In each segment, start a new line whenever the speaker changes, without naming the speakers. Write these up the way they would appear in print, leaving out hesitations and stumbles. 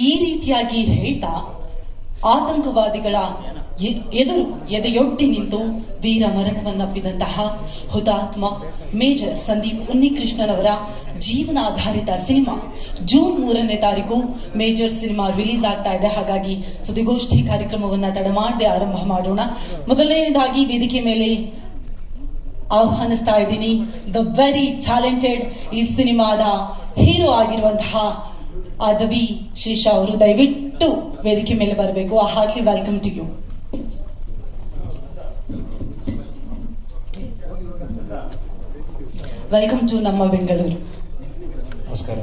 ಈ ರೀತಿಯಾಗಿ ಹೇಳ್ತಾ ಆತಂಕವಾದಿಗಳ ಎದುರು ಎದೆಯೊಡ್ಡಿ ನಿಂತು ವೀರ ಮರಣವನ್ನಪ್ಪಿದಂತಹ ಹುತಾತ್ಮ ಮೇಜರ್ ಸಂದೀಪ್ ಉನ್ನಿಕೃಷ್ಣನ್ ಅವರ ಜೀವನಾಧಾರಿತ ಸಿನಿಮಾ ಜೂನ್ 3ನೇ ತಾರೀಕು ಮೇಜರ್ ಸಿನಿಮಾ ರಿಲೀಸ್ ಆಗ್ತಾ ಇದೆ. ಹಾಗಾಗಿ ಸುದ್ದಿಗೋಷ್ಠಿ ಕಾರ್ಯಕ್ರಮವನ್ನ ತಡ ಮಾಡದೆ ಆರಂಭ ಮಾಡೋಣ. ಮೊದಲನೇದಾಗಿ ವೇದಿಕೆ ಮೇಲೆ ಆಹ್ವಾನಿಸ್ತಾ ಇದ್ದೀನಿ ದ ವೆರಿ ಟ್ಯಾಲೆಂಟೆಡ್ ಈ ಸಿನಿಮಾದ ಹೀರೋ ಆಗಿರುವಂತಹ ಆದವಿ ಶೇಷ ಅವರು. ದಯವಿಟ್ಟು ವೇದಿಕೆ ಮೇಲೆ ಬರಬೇಕು. Heartily welcome to you. Welcome to ನಮ್ಮ ಬೆಂಗಳೂರು.
ನಮಸ್ಕಾರ.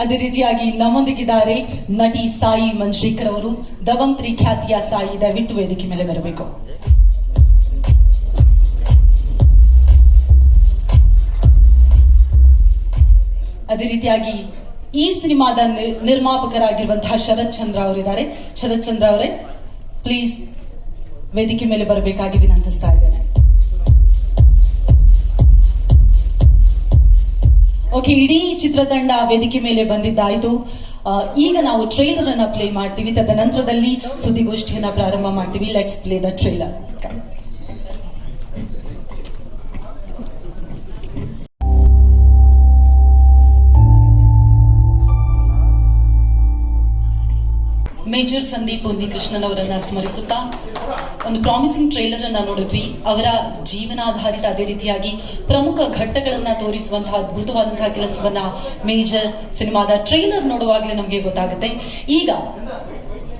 ಅದೇ ರೀತಿಯಾಗಿ ನಮ್ಮೊಂದಿಗಿದ್ದಾರೆ ನಟಿ ಸಾಯಿ ಮಂಜ್ರೇಕರ್ ಅವರು, ದವಂತ್ರಿ ಖ್ಯಾತಿಯ ಸಾಯಿ. ದಯವಿಟ್ಟು ವೇದಿಕೆ ಮೇಲೆ ಬರಬೇಕು. ಅದೇ ರೀತಿಯಾಗಿ ಈ ಸಿನಿಮಾದ ನಿರ್ಮಾಪಕರಾಗಿರುವಂತಹ ಶರತ್ ಚಂದ್ರ ಅವರಿದ್ದಾರೆ. ಶರತ್ ಚಂದ್ರ ಅವರೇ, ಪ್ಲೀಸ್ ವೇದಿಕೆ ಮೇಲೆ ಬರಬೇಕಾಗಿ ವಿನಂತಿಸ್ತಾ ಇದ್ದೇನೆ. ಓಕೆ, ಇಡೀ ಚಿತ್ರತಂಡ ವೇದಿಕೆ ಮೇಲೆ ಬಂದಿದ್ದಾಯ್ತು. ಈಗ ನಾವು ಟ್ರೈಲರ್ ಅನ್ನ ಪ್ಲೇ ಮಾಡ್ತೀವಿ. ತದನಂತರದಲ್ಲಿ ಸುದ್ದಿಗೋಷ್ಠಿಯನ್ನ ಪ್ರಾರಂಭ ಮಾಡ್ತೀವಿ. Let's play the trailer. Major Sandeep Unnikrishnan ಅವರನ್ನ ಸ್ಮರಿಸುತ್ತಾ ಒಂದು ಪ್ರಾಮಿಸಿಂಗ್ ಟ್ರೈಲರ್ ಅನ್ನ ನೋಡಿದ್ವಿ. ಅವರ ಜೀವನಾಧಾರಿತ ಅದೇ ರೀತಿಯಾಗಿ ಪ್ರಮುಖ ಘಟ್ಟಗಳನ್ನ ತೋರಿಸುವಂತಹ ಅದ್ಭುತವಾದಂತಹ ಕೆಲಸವನ್ನ ಮೇಜರ್ ಸಿನಿಮಾದ ಟ್ರೈಲರ್ ನೋಡುವಾಗಲೇ ನಮಗೆ ಗೊತ್ತಾಗುತ್ತೆ. ಈಗ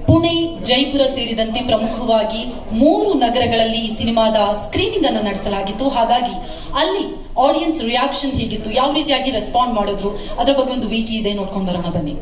ಪುಣೆ, ಜೈಪುರ ಸೇರಿದಂತೆ ಪ್ರಮುಖವಾಗಿ 3 ನಗರಗಳಲ್ಲಿ ಈ ಸಿನಿಮಾದ ಸ್ಕ್ರೀನಿಂಗ್ ಅನ್ನು ನಡೆಸಲಾಗಿತ್ತು. ಹಾಗಾಗಿ ಅಲ್ಲಿ ಆಡಿಯನ್ಸ್ ರಿಯಾಕ್ಷನ್ ಹೇಗಿತ್ತು, ಯಾವ ರೀತಿಯಾಗಿ ರೆಸ್ಪಾಂಡ್ ಮಾಡಿದ್ರು, ಅದರ ಬಗ್ಗೆ ಒಂದು ವಿಟಿ ಇದೆ, ನೋಡ್ಕೊಂಡು ಬರೋಣ ಬನ್ನಿ.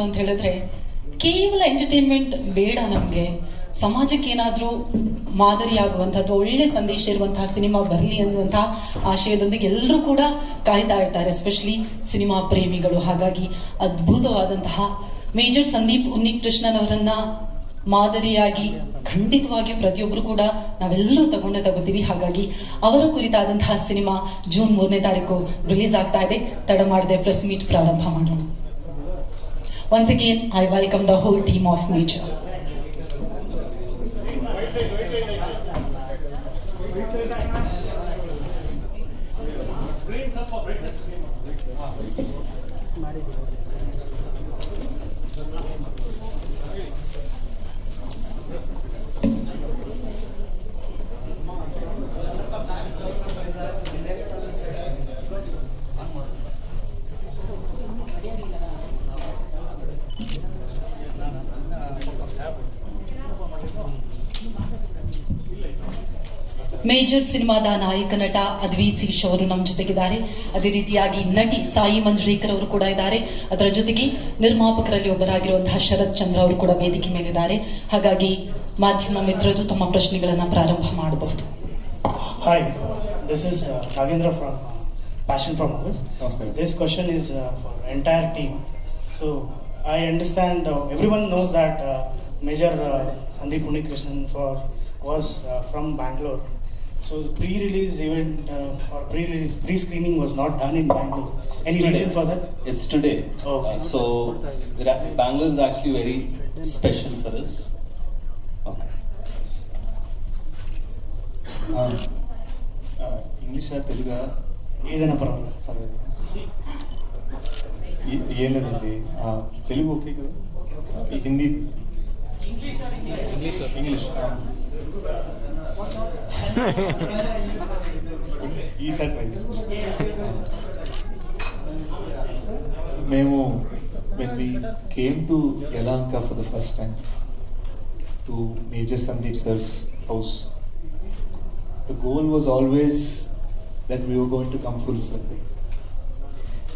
ಅಂತ ಹೇಳಿದ್ರೆ ಕೇವಲ ಎಂಟರ್ಟೈನ್ಮೆಂಟ್ ಬೇಡ ನಮಗೆ, ಸಮಾಜಕ್ಕೆ ಏನಾದರೂ ಮಾದರಿಯಾಗುವಂಥದ್ದು ಒಳ್ಳೆ ಸಂದೇಶ ಇರುವಂತಹ ಸಿನಿಮಾ ಬರಲಿ ಅನ್ನುವಂತಹ ಆಶಯದೊಂದಿಗೆ ಎಲ್ಲರೂ ಕೂಡ ಕಾಯ್ತಾ ಇರ್ತಾರೆ, ಎಸ್ಪೆಷಲಿ ಸಿನಿಮಾ ಪ್ರೇಮಿಗಳು. ಹಾಗಾಗಿ ಅದ್ಭುತವಾದಂತಹ ಮೇಜರ್ ಸಂದೀಪ್ ಉನ್ನಿಕೃಷ್ಣನ್ ಅವರನ್ನ ಮಾದರಿಯಾಗಿ ಖಂಡಿತವಾಗಿಯೂ ಪ್ರತಿಯೊಬ್ಬರು ಕೂಡ ನಾವೆಲ್ಲರೂ ತಗೋತೀವಿ. ಹಾಗಾಗಿ ಅವರ ಕುರಿತಾದಂತಹ ಸಿನಿಮಾ ಜೂನ್ 3ನೇ ತಾರೀಕು ರಿಲೀಸ್ ಆಗ್ತಾ ಇದೆ. ತಡ ಮಾಡದೆ ಪ್ರೆಸ್ ಮೀಟ್ ಪ್ರಾರಂಭ ಮಾಡೋಣ. Once again, I welcome the whole team of Major. Major ಸಿನಿಮಾದ ನಾಯಕ ನಟ ಅದ್ವಿಶೇಷ್ ಅವರು ನಮ್ಮ ಜೊತೆಗಿದ್ದಾರೆ. ಅದೇ ರೀತಿಯಾಗಿ ನಟಿ ಸಾಯಿ ಮಂಜ್ರೇಕರ್ ಅವರು ಕೂಡ ಇದ್ದಾರೆ. ಅದರ ಜೊತೆಗೆ ನಿರ್ಮಾಪಕರಲ್ಲಿ ಒಬ್ಬರಾಗಿರುವಂತಹ ಶರತ್ ಚಂದ್ರ ಅವರು ಕೂಡ ವೇದಿಕೆ ಮೇಲಿದ್ದಾರೆ. ಹಾಗಾಗಿ ಮಾಧ್ಯಮ ಮಿತ್ರರು ತಮ್ಮ ಪ್ರಶ್ನೆಗಳನ್ನ ಪ್ರಾರಂಭ ಮಾಡಬಹುದು.
Hi, this is Nagendra from passion from office. This question is for entire team. So I understand everyone knows that major Sandeep Unnikrishnan was from Bangalore. So the pre-release event or pre-screening was not done in Bangalore. Any reason for that?
It's today.
Okay.
So Bangalore is actually very special for us. Okay.
English or Telugu?
ఏదైనా పర్వాలేదు.
ఏం లేదండి, Telugu okay కదా, Hindi English ఈసారి try చేస్తాం. మేము when we came to Yelahanka for the first time to Major Sandeep sir's house, the goal was always that we were going to come full circle.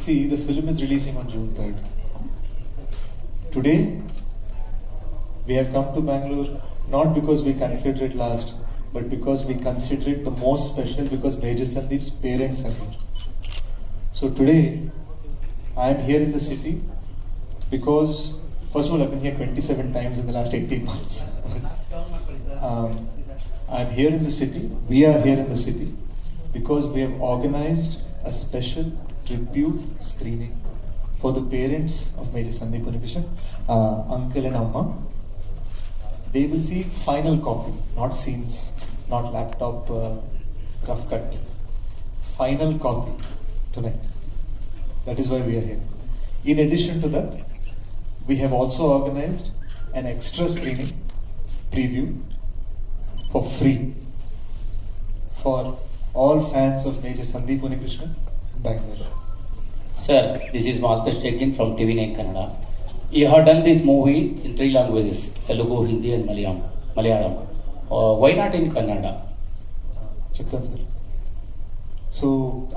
See, the film is releasing on June 3rd. Today we have come to Bangalore not because we consider it last, but because we consider it the most special, because Major Sandeep's parents are here. So today I am here in the city because, first of all, I've been here 27 times in the last 18 months. I am here in the city, we are here in the city because we have organized a special tribute screening for the parents of Major Sandeep Unnikrishnan, uncle and amma. They will see final copy, not scenes, not laptop rough cut. Final copy tonight. That is why we are here. In addition to that, we have also organized an extra screening preview for free for all fans of Major Sandeep Unnikrishnan in Bangalore.
Sir, this is Master Shetty from TV9 Kannada. You have done this movie in 3 languages, Telugu, Hindi and Malayalam. Why not in Kannada?
Chittan sir. So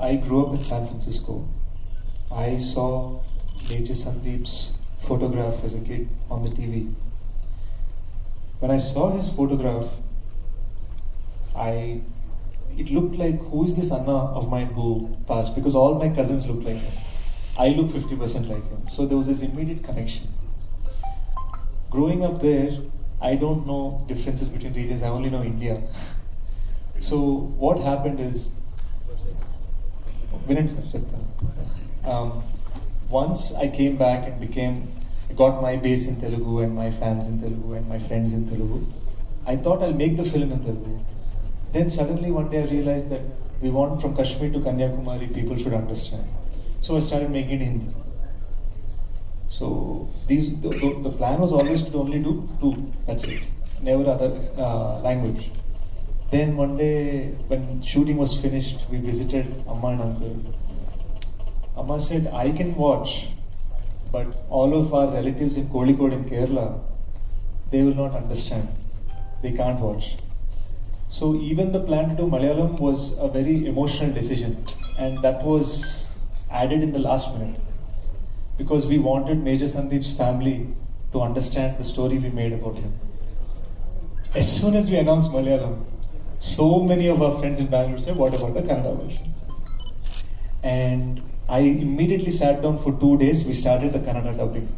I grew up in San Francisco. I saw Major Sandeep's photograph as a kid on the TV. When I saw his photograph, it looked like, who is this Anna of mine who passed? Because all my cousins look like him. I look 50% like him. So there was this immediate connection. Growing up there, I don't know differences between regions. I only know India. So what happened is, once I came back and got my base in Telugu and my fans in Telugu and my friends in Telugu, I thought I'll make the film in Telugu. Then suddenly one day I realized that we want from Kashmir to Kanyakumari, people should understand. So I started making it Hindi. So the plan was always to only do 2, that's it. Never other language. Then one day when shooting was finished, we visited Amma and Uncle. Amma said, I can watch, but all of our relatives in Kozhikode in Kerala, they will not understand. They can't watch. So even the plan to do Malayalam was a very emotional decision, and that was added in the last minute because we wanted Major Sandeep's family to understand the story we made about him. As soon as we announced Malayalam, so many of our friends in Bangalore said, what about the Kannada version? And I immediately sat down for 2 days, we started the Kannada dubbing.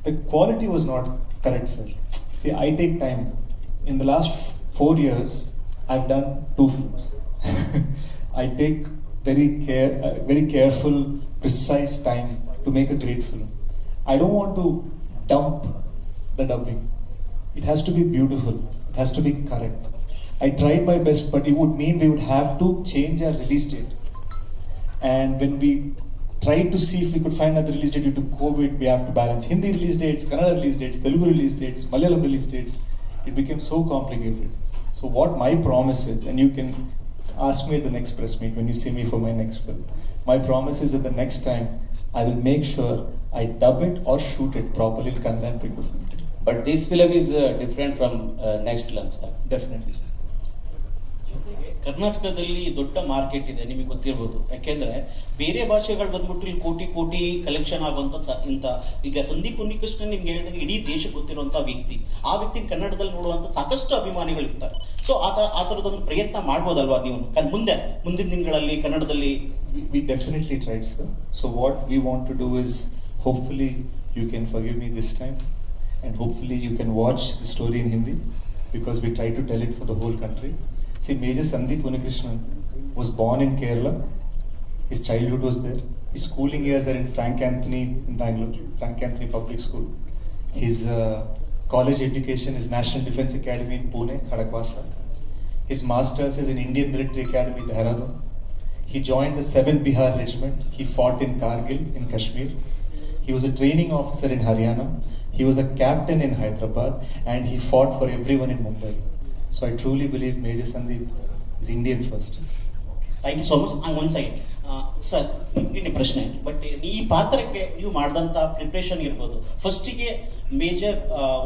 The quality was not correct, sir. See, I take time. In the last 4 years, I've done 2 films. I take very careful, precise time to make a great film. I don't want to dump the dubbing. It has to be beautiful. It has to be correct. I tried my best, but it would mean we would have to change our release date. And when we tried to see if we could find another release date due to COVID, we have to balance Hindi release dates, Kannada release dates, Telugu release dates, Malayalam release dates. It became so complicated. So what my promise is, and you can ask me at the next press meet when you see me for my next film. My promise is that the next time I will make sure I dub it or shoot it properly in Kannada and bring the film to you.
But this film is different from next film, sir.
Definitely, sir.
ಕರ್ನಾಟಕದಲ್ಲಿ ದೊಡ್ಡ market ಇದೆ, ನಿಮಗೆ ಗೊತ್ತಿರ್ಬೋದು. ಯಾಕೆಂದ್ರೆ ಬೇರೆ ಭಾಷೆಗಳು ಬಂದ್ಬಿಟ್ಟು ಇಲ್ಲಿ ಕೋಟಿ ಕೋಟಿ ಕಲೆಕ್ಷನ್ ಆಗುವಂತ ಇಂತ ಈಗ ಸಂದೀಪ್ ಉನ್ನಿಕೃಷ್ಣನ್ ನಿಮ್ಗೆ ಹೇಳಿದಾಗ ಇಡೀ ದೇಶಕ್ಕೆ ಗೊತ್ತಿರುವಂತಹ ವ್ಯಕ್ತಿ, ಆ ವ್ಯಕ್ತಿ ಕನ್ನಡದಲ್ಲಿ ನೋಡುವಂತ ಸಾಕಷ್ಟು ಅಭಿಮಾನಿಗಳು ಇರ್ತಾರೆ. ಸೊ ಆ ತರದೊಂದು ಪ್ರಯತ್ನ ಮಾಡ್ಬೋದಲ್ವಾ ನೀವು ಮುಂದಿನ ದಿನಗಳಲ್ಲಿ ಕನ್ನಡದಲ್ಲಿ?
We definitely tried, sir. So what we want to do is, hopefully you can forgive me this time, and hopefully you can watch the story in Hindi, because we try to tell it for the whole country. See, Major Sandeep Unnikrishnan was born in Kerala. His childhood was there. His schooling years are in Frank Anthony in Bangalore, Frank Anthony Public School. His college education is National Defence Academy in Pune, Khadakwasla. His masters is in Indian Military Academy, Dehradun. He joined the 7th Bihar Regiment. He fought in Kargil in Kashmir. He was a training officer in Haryana. He was a captain in Hyderabad, and he fought for everyone in Mumbai. So I truly believe Major Sandeep is Indian first.
Thank you so much. One second sir, ನಿನ್ನೆ ಪ್ರಶ್ನೆ, but ಈ ಪಾತ್ರಕ್ಕೆ ನೀವು ಮಾಡಿದಂಥ preparation ಇರ್ಬೋದು. ಫಸ್ಟಿಗೆ major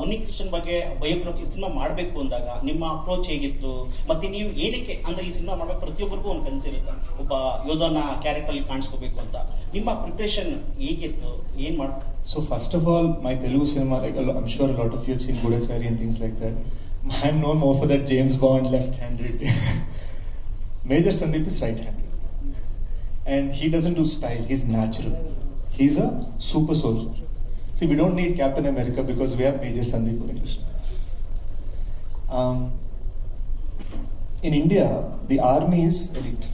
Unnikrishnan ಬಗ್ಗೆ biography cinema ಮಾಡಬೇಕು ಅಂದಾಗ ನಿಮ್ಮ ಅಪ್ರೋಚ್ ಹೇಗಿತ್ತು, ಮತ್ತೆ ನೀವು ಏನಕ್ಕೆ ಅಂದ್ರೆ ಈ ಸಿನಿಮಾ ಮಾಡಬೇಕು, ಪ್ರತಿಯೊಬ್ಬರಿಗೂ ಒಂದು ಕನಸಿರುತ್ತೆ ಒಬ್ಬ ಯೋಧನ ಕ್ಯಾರೆಕ್ಟರ್ ಕಾಣಿಸ್ಕೋಬೇಕು ಅಂತ. ನಿಮ್ಮ ಪ್ರಿಪ್ರೇಷನ್ ಹೇಗಿತ್ತು, ಏನ್ ಮಾಡ?
So first of all, my Telugu cinema, like I'm sure a lot of you have seen Gudachari and things like that. I'm known more for that James Bond left-handed. Major Sandeep is right-handed, and he doesn't do style. He's natural. He's a super soldier. See, we don't need Captain America because we have Major Sandeep Unnikrishnan. In India, the army is elite.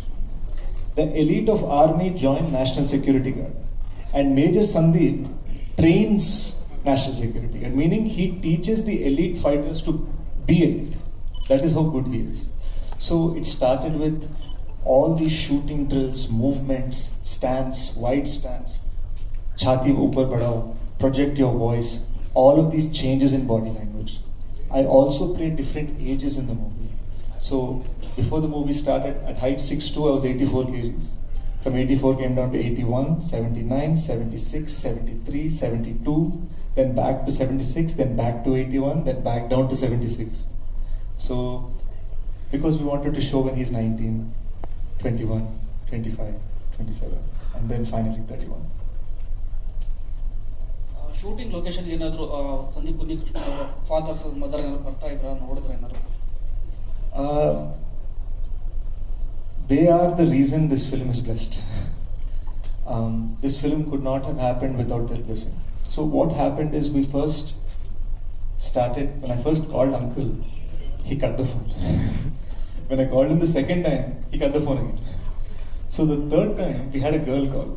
The elite of army join National Security Guard, and Major Sandeep trains National Security Guard, meaning he teaches the elite fighters to be elite. That is how good he is. So it started with all these shooting drills, movements, stance, wide stance, chhati upar badao, project your voice, all of these changes in body language. I also played different ages in the movie. So before the movie started, at height 6'2", I was 84 kgs. From 84 came down to 81, 79, 76, 73, 72, then back to 76, then back to 81, then back down to 76. So, because we wanted to show when he's 19, 21, 25, 27, and then finally 31.
Shooting location ಏನಾದ್ರು Sandeep Unnikrishna fathers mother ಏನಾದ್ರು ಬರ್ತಾ ಇದ್ರ, ನೋಡಿದ್ರೆ ಏನಾದ್ರು?
They are the reason this film is blessed. This film could not have happened without their blessing. So what happened is, we first started, when I first called uncle, he cut the phone. When I called him the second time, he cut the phone again. So the third time, we had a girl call.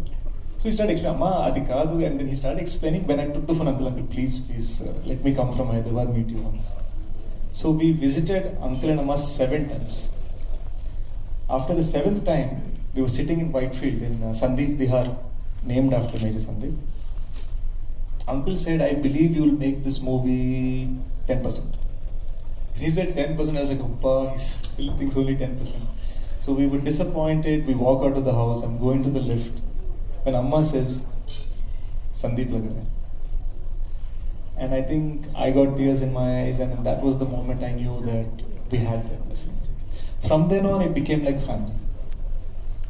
So he started explaining, Amma, adi kaadu, and then he started explaining. When I took the phone, uncle, please, let me come from Hyderabad, meet you once. So we visited uncle and Amma 7 times. After the 7th time, we were sitting in Whitefield in Sandeep, Bihar, named after Major Sandeep. Uncle said, I believe you will make this movie 10%. And he said 10%, I was like, Uppa, he still thinks only 10%. So we were disappointed, we walk out of the house, I'm going to the lift. When Amma says, Sandeep laga hai. And I think I got tears in my eyes, and that was the moment I knew that we had that blessing. From then on, it became like family.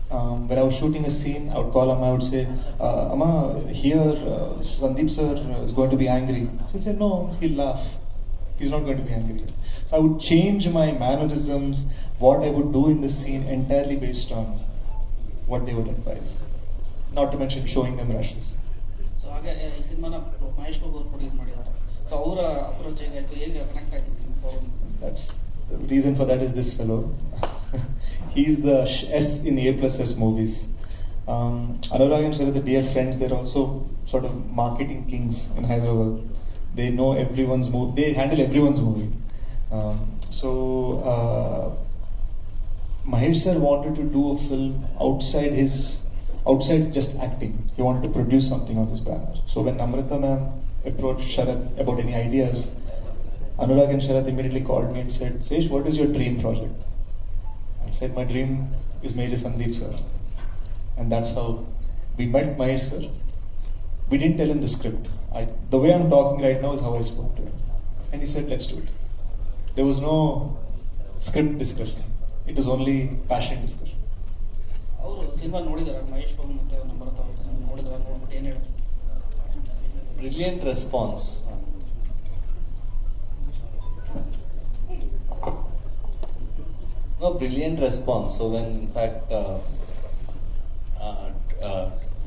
When I was shooting a scene, I would call Amma, I would say, Amma, here Sandeep sir is going to be angry. She'll say, no, he'll laugh. He's not going to be angry. So I would change my mannerisms, what I would do in the scene entirely based on what they would advise. Not to mention showing them rushes.
So ಹಾಗೆ ಈ ಸಿನಿಮಾನ ಮಹೇಶ್ ಬಾಬು ಅವರು produce ಮಾಡಿದ್ದಾರೆ. So ಅವರ approach ಹೇಗಾಯ್ತು, ಹೇಗೆ connect ಆಯ್ತು cinema?
That's the reason for that is this fellow. He's the S in A+S movies. Anurag and Shetty, the dear friends, they're also sort of marketing kings in Hyderabad. They know everyone's movie. They handle everyone's movie. So Mahesh sir wanted to do a film outside just acting. He wanted to produce something on this banner. So when Namrata ma'am approached Sharat about any ideas, Anurag and Sharat immediately called me and said, Sesh, what is your dream project? I said, my dream is Major Sandeep sir. And that's how we met Mahesh sir. We didn't tell him the script. The way I'm talking right now is how I spoke to him. And he said, let's do it. There was no script discussion. It was only passion discussion.
ಅವರು cinema ನೋಡಿದಾರೆ, Mahesh Babu ಮತ್ತು ನಮ್ರತಾ ಅವರು cinema ನೋಡಿದಾರೆ, ನೋಡ್ಬಿಟ್ಟು ಏನು ಹೇಳಿದ್ರು?
Brilliant response. No, brilliant response. So when in fact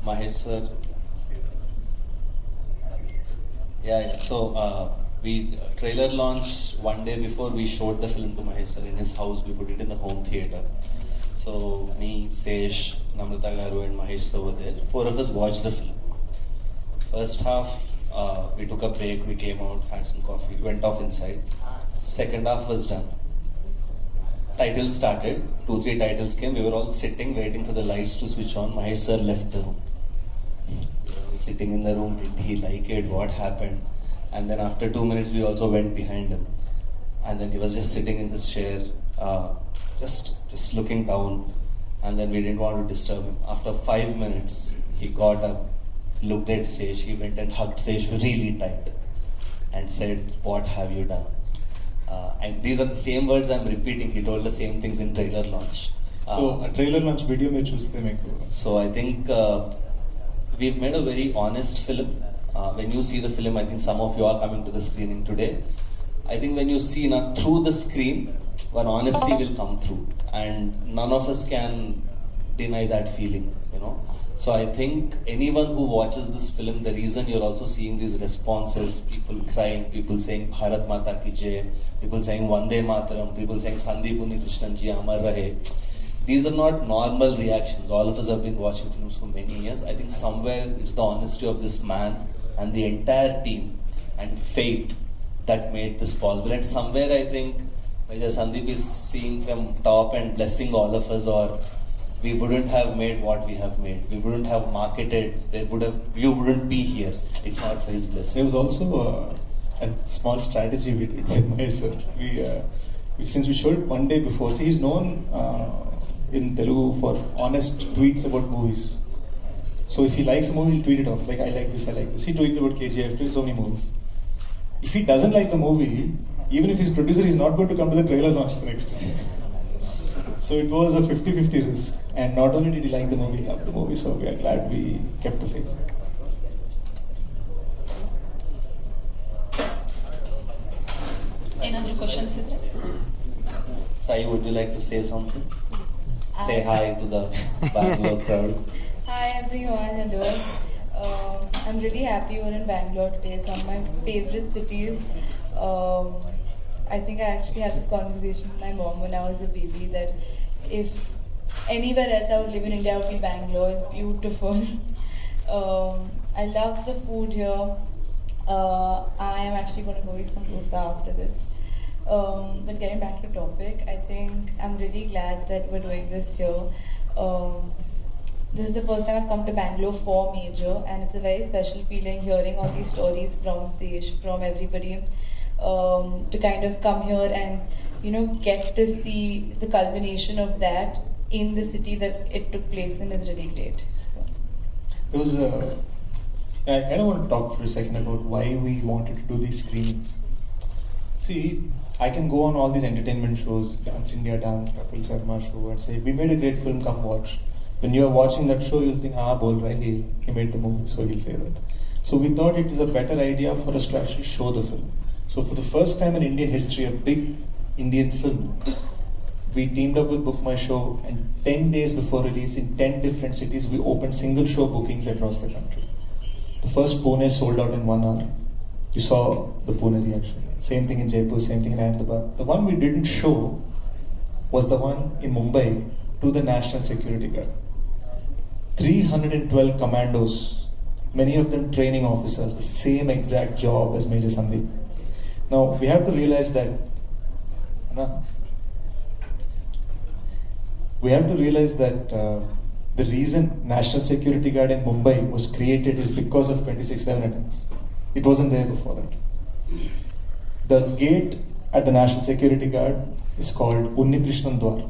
Mahesh sir, So we trailer launch one day before we showed the film to Mahesh sir in his house. We put it in the home theater. So me, Sesh, Namrata Garu and Mahesh sir were there. 4 of us watched the film. First half, we took a break, we came out, had some coffee, went off inside. Second half was done. Titles started, 2-3 titles came, we were all sitting waiting for the lights to switch on. Mahesh sir left the room. Sitting in the room, did he like it, what happened? And then after 2 minutes we also went behind him. And then he was just sitting in his chair, just looking down. And then we didn't want to disturb him. After 5 minutes, he got up, looked at Sesh, he went and hugged Sesh really tight and said, what have you done? And these are the same words I'm repeating. He told the same things in trailer launch.
So a trailer launch video mein chuste mein ko.
So I think we've made a very honest film. When you see the film, I think some of you are coming to the screening today. I think when you see through the screen, one honesty will come through, and none of us can deny that feeling, So I think anyone who watches this film, the reason you're also seeing these responses, people crying, people saying Bharat Mata Ki Jai, people saying Vande Mataram, people saying Sandeep Unnikrishnan ji Amar Rahe. These are not normal reactions. All of us have been watching films for many years. I think somewhere it's the honesty of this man and the entire team and faith that made this possible. And somewhere I think Major Sandeep is seeing from top and blessing all of us, or we wouldn't have made what we have made. We wouldn't have marketed. You wouldn't be here if not for his blessing.
There was also a small strategy we did with Mahesh sir. Since we showed it one day before, see, he's known in Telugu for honest tweets about movies. So if he likes a movie, he'll tweet it off. Like, I like this, I like this. He tweeted about KGF, tweeted so many movies. If he doesn't like the movie, even if he's producer, he's not going to come to the trailer launch the next day. So it was a 50-50 risk. And not only did he like the movie, he loved the movie. So we are glad we kept the faith.
ಏನಾದರೂ questions ಇದ್ರೆ?
Sai, would you like to say something? Say hi to the Bangalore crowd.
Hi everyone, hello. I'm really happy we're in Bangalore today. It's one of my favorite cities. I think I actually had this conversation with my mom when I was a baby that if anywhere else I would live in India, it would be Bangalore. It's beautiful. I love the food here. I am actually going to go eat some dosa after this. But getting back to the topic, I think I'm really glad that we're doing this here. This is the first time I've come to Bangalore for Major, and it's a very special feeling hearing all these stories from Desh, from everybody, to kind of come here and get to see the culmination of that in the city that it took place in is really great.
It was I kind of want to talk for a second about why we wanted to do these screenings. See, I can go on all these entertainment shows, Dance India Dance, Kapil Sharma show, and say, we made a great film, come watch. When you are watching that show, you'll think, bol raha hai, he made the movie, so he'll say that. So we thought it is a better idea for us to actually show the film. So for the first time in Indian history, a big Indian film, we teamed up with Book My Show, and 10 days before release in 10 different cities, we opened single show bookings across the country. The first Pune sold out in 1 hour. You saw the Pune reaction. Same thing in Jaipur, same thing in Ahmedabad. The one we didn't show was the one in Mumbai to the National Security Guard. 312 commandos, many of them training officers, the same exact job as Major Sandeep. Now, we have to realize that the reason National Security Guard in Mumbai was created is because of 26/11 attacks. It wasn't there before that. The gate at the National Security Guard is called Unnikrishnan Dwar,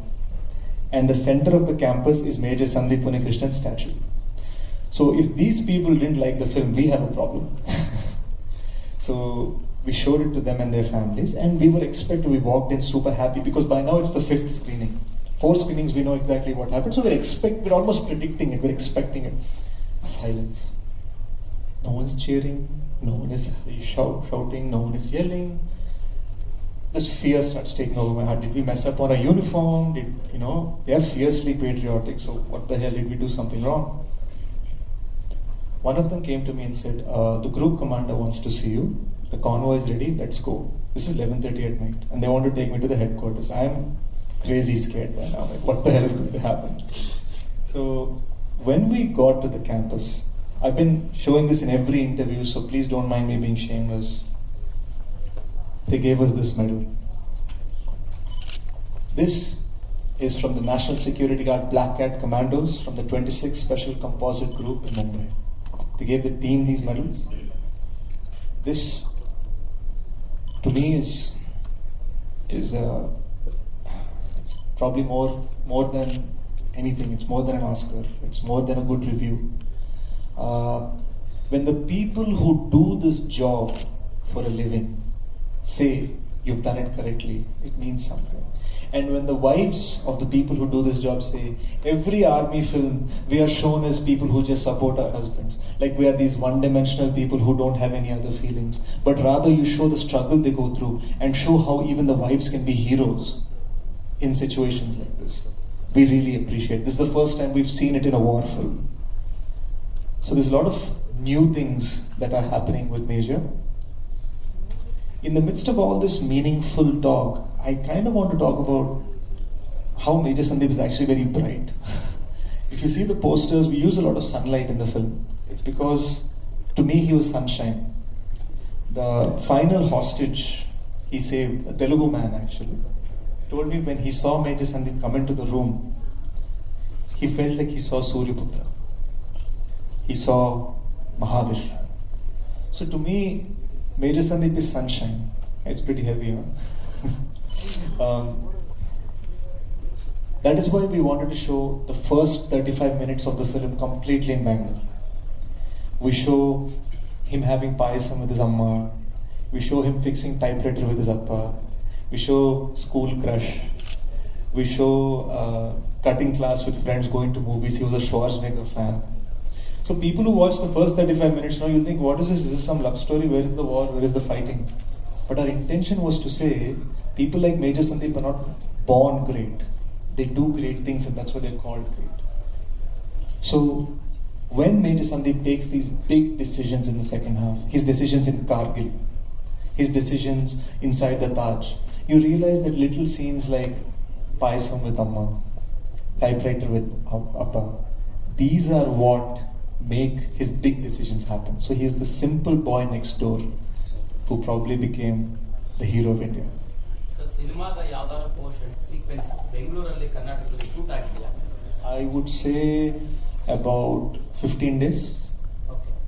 and the center of the campus is Major Sandeep Unnikrishnan's statue. So if these people didn't like the film, we have a problem. So we showed it to them and their families, and we were expected, we walked in super happy because by now it's the 5th screening. 4 screenings, we know exactly what happened. So we're almost predicting it, we're expecting it. Silence. No one's cheering, no one is shouting, no one is yelling. This fear starts taking over my heart. Did we mess up on a uniform? They are fiercely patriotic, so what the hell, did we do something wrong? One of them came to me and said, the group commander wants to see you. The convoy is ready, let's go. This is 11:30 at night, and they want to take me to the headquarters. I'm crazy scared by now. Like, what the hell is going to happen? So when we got to the campus, I've been showing this in every interview, so please don't mind me being shameless. They gave us this medal. This is from the National Security Guard Black Cat Commandos from the 26th Special Composite Group in Mumbai. They gave the team these medals. This, to me, is it's probably more than anything. It's more than an Oscar. It's more than a good review. When the people who do this job for a living say you've done it correctly, it means something. And when the wives of the people who do this job say, every army film, we are shown as people who just support our husbands. Like we are these one-dimensional people who don't have any other feelings. But rather you show the struggle they go through and show how even the wives can be heroes in situations like this. We really appreciate it. This is the first time we've seen it in a war film. So there's a lot of new things that are happening with Major. In the midst of all this meaningful talk, I kind of want to talk about how Major Sandeep is actually very bright. If you see the posters, we use a lot of sunlight in the film. It's because, to me, he was sunshine. The final hostage he saved, a Telugu man actually, told me when he saw Major Sandeep come into the room, he felt like he saw Suryaputra. He saw Mahavishnu. So to me, Major Sandeep is sunshine. It's pretty heavy, huh? That is why we wanted to show the first 35 minutes of the film completely in Bangalore. We show him having payasam with his amma. We show him fixing typewriter with his appa. We show school crush. We show cutting class with friends, going to movies. He was a Schwarzenegger fan. So people who watch the first 35 minutes now, you'll think, what is this? Is this some love story? Where is the war? Where is the fighting? But our intention was to say, people like Major Sandeep are not born great. They do great things, and that's why they're called great. So when Major Sandeep takes these big decisions in the second half, his decisions in Kargil, his decisions inside the Taj, you realize that little scenes like Payasam with Amma, typewriter with Appa, these are what make his big decisions happen. So he is the simple boy next door who probably became the hero of India. I would say about 15 days.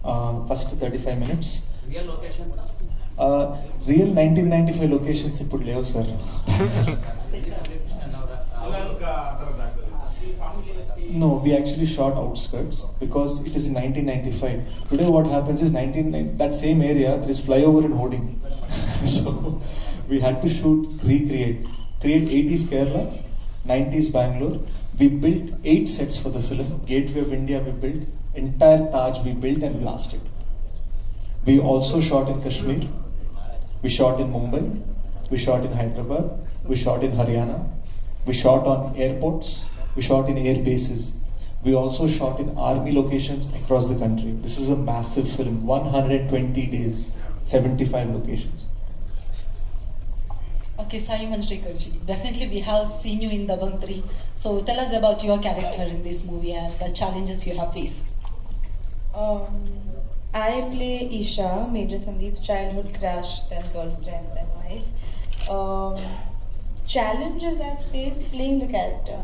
First 35 minutes.
Real locations?
Real 1995 locations ippudu levu sir. No, we actually shot outskirts because it is in 1995. Today what happens is that same area, there is flyover and hoarding. So we had to create 80s Kerala 90s Bangalore. We built 8 sets for the film. Gateway of India we built. Entire Taj we built and blasted. We also shot in Kashmir. We shot in Mumbai. We shot in Hyderabad. We shot in Haryana. We shot on airports. We shot in air bases. We also shot in army locations across the country. This is a massive film. 120 days, 75 locations.
Okay, Sai Manjrekarji, definitely we have seen you in Dabang 3. So tell us about your character in this movie and the challenges you have faced.
I play Isha, Major Sandeep's childhood crush, then girlfriend, then wife. Challenges I faced playing the character.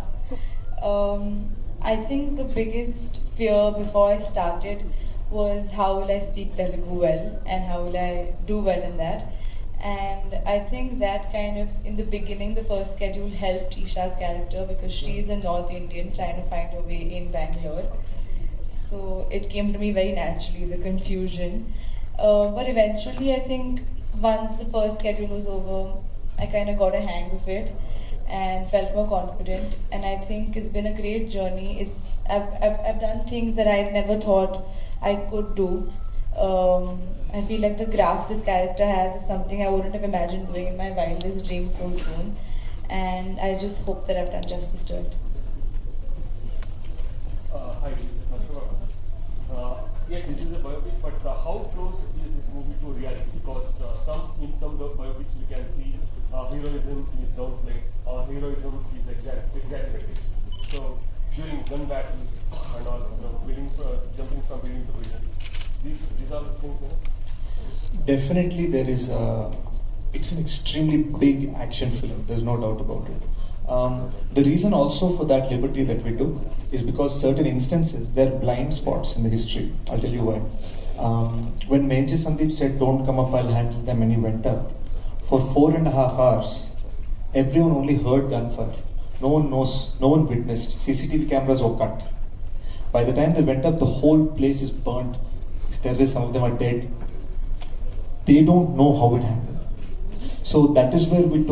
I think the biggest fear before I started was how will I speak Telugu well and how will I do well in that. And I think that kind of, in the beginning, the first schedule helped Isha's character because she is a North Indian trying to find her way in Bangalore. So it came to me very naturally, the confusion. But eventually, I think once the first schedule was over, I kind of got a hang of it and felt more confident. And I think it's been a great journey. I've done things that I never thought I could do. I feel like the graph this character has is something I wouldn't have imagined doing in my wildest dreams so soon. And I just hope that I've done justice to it.
Hi, yes, this is a biopic, but how close is this movie to reality? Because in some biopics we can see heroism is downplayed or heroism is exaggerated. So during gun battle and all, jumping from building to building, these are the things.
Definitely, there is. It's an extremely big action film. There's no doubt about it. The reason also for that liberty that we took is because certain instances, there are blind spots in the history. I'll tell you why. When Major Sandeep said, "Don't come up, I'll handle them," and he went up, for 4.5 hours, everyone only heard gunfire. No one knows, no one witnessed. CCTV cameras were cut. By the time they went up, the whole place is burnt. These terrorists, some of them are dead. They don't know how it happened. So that is where we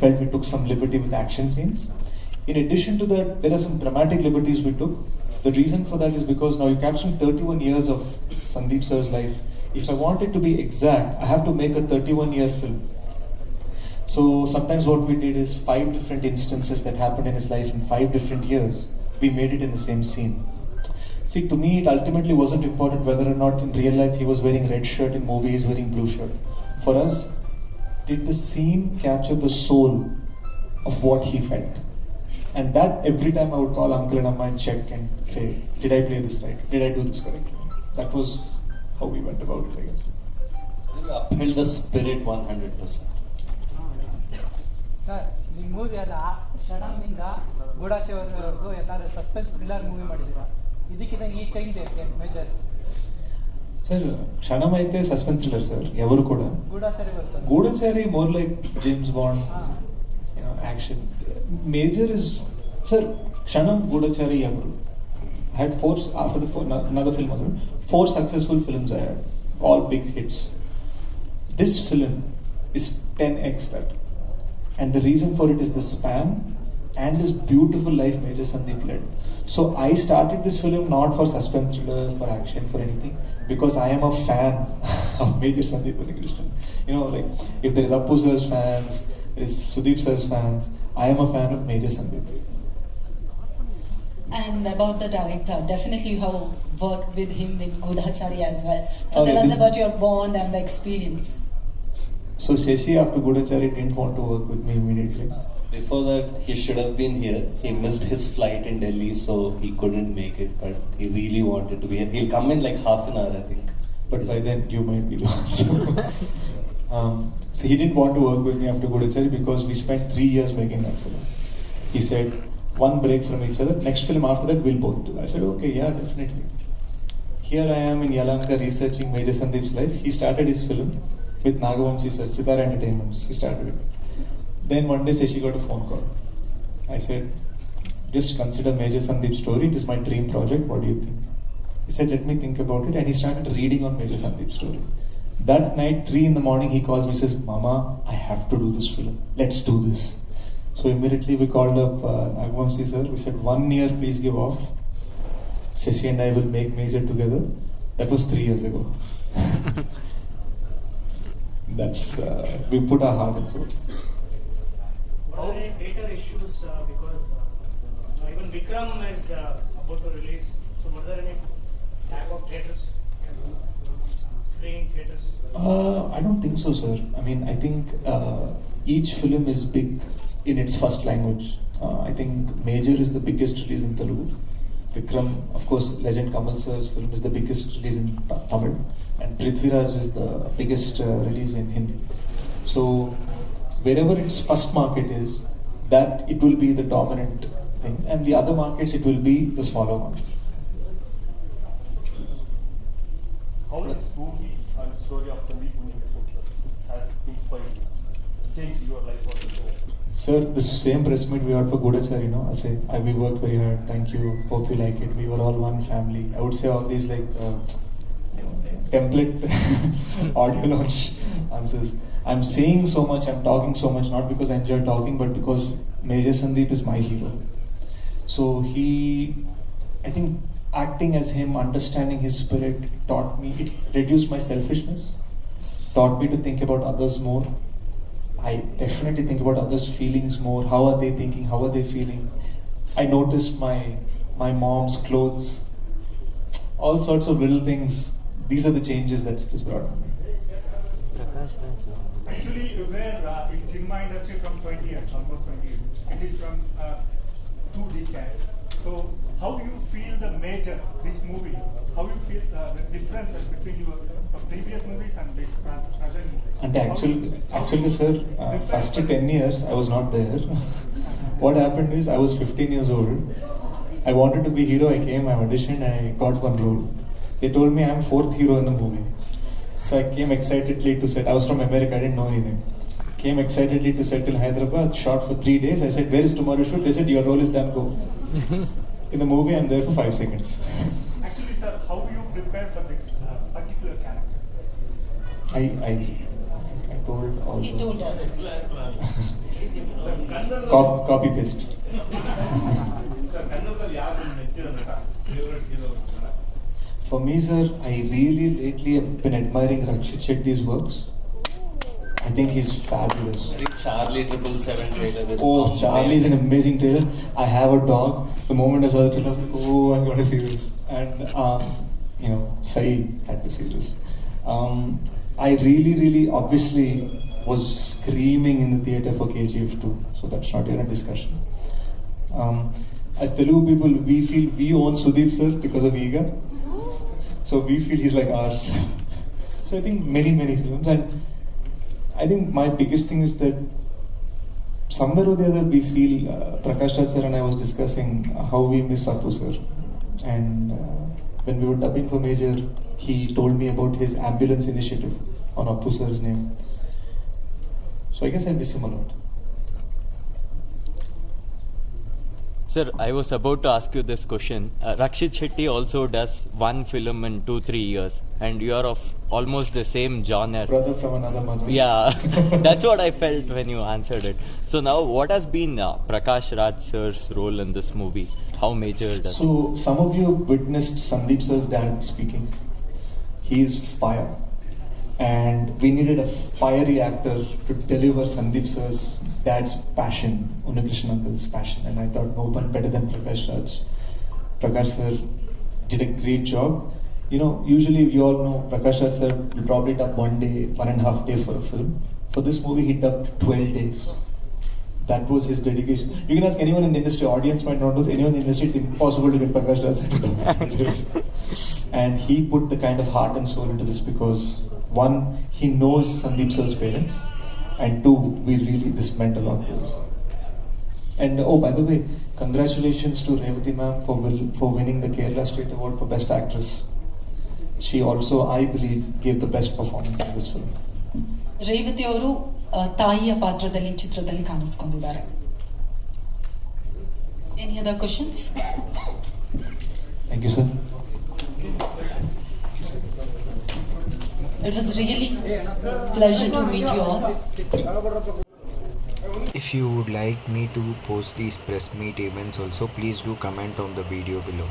felt we took some liberty with action scenes. In addition to that, there are some dramatic liberties we took. The reason for that is because now you're capturing 31 years of Sandeep sir's life. If I want it to be exact, I have to make a 31-year film. So sometimes what we did is 5 different instances that happened in his life in 5 different years. We made it in the same scene. See, to me, it ultimately wasn't important whether or not in real life he was wearing red shirt, in movie he's wearing blue shirt. For us, did the scene capture the soul of what he felt? And that every time I would call Uncle and Amma and check and say, did I play this right? Did I do this correctly? That was how we went about it, I guess.
You upheld the spirit 100%.
Sir ನಿಮ್ಮ movie ಅಲ್ಲ ಕ್ಷಣಮಿಂದ ಗೂಢಾಚಾರವರೆಗೂ ಎಲ್ಲರೂ suspense thriller movie ಮಾಡಿದ್ದೀರಾ ಇದಕ್ಕಿಂತ ಈ change ಐತೆ major
sir ಕ್ಷಣಮ್ ಐತೆ suspense thriller sir ಎವರು ಕೂಡ
ಗೂಢಾಚಾರಿ ಬರ್ತದೆ
ಗೂಢಚಾರಿ more like James Bond action major is sir ಕ್ಷಣಮ್ ಗೂಢಚಾರಿ ಎವರು I had 4 after the 4 another film 4 successful films I had, all big hits. This film is 10x that. And the reason for it is the span and this beautiful life Major Sandeep led. So I started this film not for suspense thriller, for action, for anything, because I am a fan of Major Sandeep Unnikrishnan. You know, like if there is Appu sir's fans, there is Sudeep sir's fans, I am a fan of Major Sandeep.
And about the director, definitely you have worked with him in Gudachari as well. So tell us about your bond and the experience.
So Shetty after Gudachari didn't want to work with me immediately.
Before that, he should have been here. He missed his flight in Delhi, so he couldn't make it. But he really wanted to be here. He'll come in like half an hour, I think.
But by then you might be lost. So he didn't want to work with me after Gudachari because we spent 3 years making that film. He said, one break from each other, next film after that we'll both do. I said, okay, yeah, definitely. Here I am in Yalanka researching Major Sandeep's life. He started his film with Nagavamsi sir, Sitara Entertainments. He started it. Then one day Shetty got a phone call. I said, just consider Major Sandeep's story. It is my dream project. What do you think? He said, let me think about it. And he started reading on Major Sandeep's story. That night, 3 in the morning, he calls me and says, Mama, I have to do this film. Let's do this. So immediately we called up Nagvamsi sir. We said 1 year please give off. Shetty and I will make Major together. That was 3 years ago. That's we put our heart and soul.
Are there any theatre issues because even Vikram is about to release? So were there any lack of theatres, screening theatres?
I don't think so, sir. I mean, I think each film is big in its first language. I think Major is the biggest release in Telugu. Vikram, of course, Legend Kamal sir's film is the biggest release in Tamil, and Prithviraj is the biggest release in Hindi. So, wherever its first market is, that it will be the dominant thing, and the other markets it will be the smaller one.
How this movie and story of Sandeep Unnikrishnan has inspired you, changed your life or something?
Sir, this same press meet we had for Gudachar, I'll say, we worked very hard, thank you, hope you like it, we were all one family. I would say all these like template audio launch answers. I'm saying so much, I'm talking so much, not because I enjoy talking, but because Major Sandeep is my hero. So I think acting as him, understanding his spirit, taught me, it reduced my selfishness, taught me to think about others more. I definitely think about others' feelings more. How are they thinking? How are they feeling? I noticed my mom's clothes, all sorts of little things. These are the changes that it has brought on me.
Actually, you were in cinema industry from 20 years, almost 20 years. It is from 2 decades. So, how you feel the Major, this movie? How you feel the differences between your previous movies and this present movie?
And actually, sir, first 10 years I was not there. What happened is I was 15 years old. I wanted to be hero. I came, I auditioned, and I got one role. They told me I'm 4th hero in the movie. So I came excitedly to set. I was from America. I didn't know anything. Came excitedly to set in Hyderabad. Shot for 3 days. I said, "Where is tomorrow shoot?" They said, "Your role is done. Go." In the movie, I'm there for 5 seconds.
Actually, sir, how you prepare for this particular character?
I told all.
He told all.
Copy paste. For me, sir, I really lately have been admiring Rakshit Shetty's works. I think he's fabulous.
I think Charlie 777 trailer is
Charlie is an amazing trailer. I have a dog. The moment I saw the trailer, I was like, oh, I'm going to see this. And, Saeed had to see this. I really, obviously, was screaming in the theatre for KGF 2. So that's not even a discussion. As Telugu people, we feel we own Sudeep sir because of Ega. So we feel he's like ours. So I think many films. And I think my biggest thing is that somewhere or the other we feel Prakash Raj sir and I was discussing how we miss Appu sir. And when we were dubbing for Major, he told me about his ambulance initiative on Appu sir's name. So I guess I miss him a lot.
Sir, I was about to ask you this question. Rakshit Shetty also does one film in 2-3 years, and you are of almost the same genre.
Brother from another mother.
Yeah, that's what I felt when you answered it. So now, what has been Prakash Raj sir's role in this movie? How Major does?
So some of you have witnessed Sandeep sir's dad speaking. He is fire. And we needed a fiery actor to deliver Sandeep sir's dad's passion, Unnikrishnan uncle's passion, and I thought no one better than Prakash Raj. Prakash sir did a great job. Usually you all know Prakash Raj sir will probably dub 1 day, 1.5 day for a film. For this movie he dubbed 12 days. That was his dedication. You can ask anyone in the industry, audience might not know, anyone in the industry, it's impossible to get Prakash Raj sir to dub 12 days. And he put the kind of heart and soul into this because 1, he knows Sandeep sir's parents, and 2, this meant a lot to us. And by the way, congratulations to Revati ma'am for winning the Kerala State Award for Best Actress. She also, I believe, gave the best performance in this film.
Revathi ಅವರು ತಾಯಿಯ ಪಾತ್ರದಲ್ಲಿ ಚಿತ್ರದಲ್ಲಿ ಕಾಣಿಸ್ಕೊಂಡಿದ್ದಾರೆ. Any other questions?
Thank you, sir.
It was really pleasure to meet you all.
If If you would like me to post these press meet events also, please do comment on the video below.